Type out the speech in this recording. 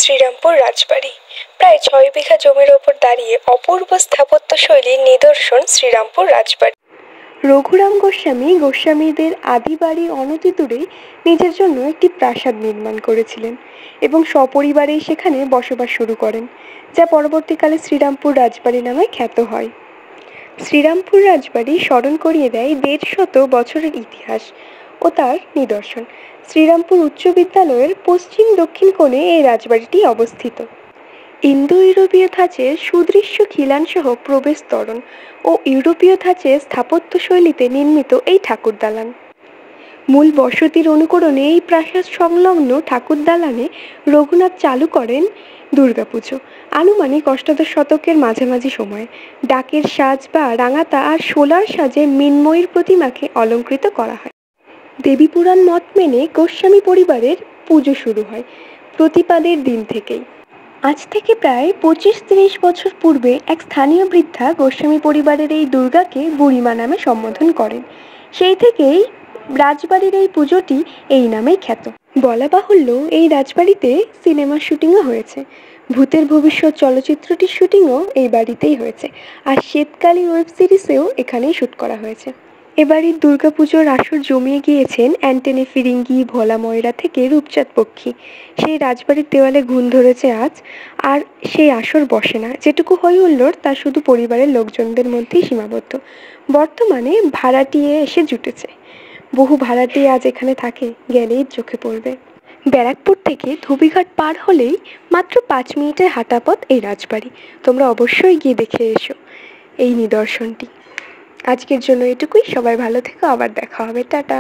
শ্রীরামপুর রাজবাড়ি প্রায় ৬ বিঘা জমির ওপর দাঁড়িয়ে অপূর্ব স্থাপত্যশৈলীর নিদর্শন শ্রীরামপুর রাজবাড়ি। রঘুরাম গোস্বামীদের আদি বাড়ি অনতি দূরে নিজের জন্য একটি প্রাসাদ নির্মাণ করেছিলেন এবং সপরিবারেই সেখানে বসবাস শুরু করেন, যা পরবর্তীকালে শ্রীরামপুর রাজবাড়ি নামে খ্যাত হয়। শ্রীরামপুর রাজবাড়ি স্মরণ করিয়ে দেয় ১৫০ বছরের ইতিহাস ও তার নিদর্শন। শ্রীরামপুর উচ্চ বিদ্যালয়ের পশ্চিম দক্ষিণ কোণে এই রাজবাড়িটি অবস্থিত। ইন্দো ইউরোপীয় ধাঁচের সুদৃশ্য খিলানসহ প্রবেশ তোরণ ও ইউরোপীয় ধাঁচের স্থাপত্যশৈলীতে নির্মিত এই ঠাকুর দালান। মূল বসতির অনুকরণে এই প্রাসাদ সংলগ্ন ঠাকুর দালানে রঘুনাথ চালু করেন দুর্গাপুজো আনুমানিক অষ্টাদশ শতকের মাঝামাঝি সময়ে। ডাকের সাজ বা রাঙাতা আর শোলার সাজে মৃন্ময়ীর প্রতিমাকে অলঙ্কৃত করা হয়। দেবীপুরাণ মত মেনে গোস্বামী পরিবারের পুজো শুরু হয় প্রতিপাদের দিন থেকেই। আজ থেকে প্রায় ২৫-৩০ বছর পূর্বে এক স্থানীয় বৃদ্ধা গোস্বামী পরিবারের এই দুর্গাকে বুড়িমা নামে সম্বোধন করেন। সেই থেকেই রাজবাড়ির এই পুজোটি এই নামেই খ্যাত। বলা বাহুল্য, এই রাজবাড়িতে সিনেমার শুটিংও হয়েছে। ভূতের ভবিষ্যৎ চলচ্চিত্রটির শুটিংও এই বাড়িতেই হয়েছে, আর শ্বেতকালী ওয়েব সিরিজেও এখানেই শ্যুট করা হয়েছে। এবারের দুর্গাপুজোর আসর জমিয়ে গিয়েছেন অ্যান্টনি ফিরিঙ্গি, ভোলা ময়রা থেকে রূপচাঁদ পক্ষী। সেই রাজবাড়ির দেওয়ালে ঘুণ ধরেছে আজ, আর সেই আসর বসে না। যেটুকু হই হুল্লোড় তা শুধু পরিবারের লোকজনদের মধ্যেই সীমাবদ্ধ। বর্তমানে ভাড়াটিয়ে এসে জুটেছে। বহু ভাড়াটিয়ে আজ এখানে থাকে, গেলেই চোখে পড়বে। ব্যারাকপুর থেকে ধোবিঘাট পার হলেই মাত্র ৫ মিনিটের হাঁটা পথ এই রাজবাড়ি। তোমরা অবশ্যই গিয়ে দেখে এসো এই নিদর্শনটি। আজকের জন্য এটুকুই। সবাই ভালো থেকো, আবার দেখা হবে। টাটা।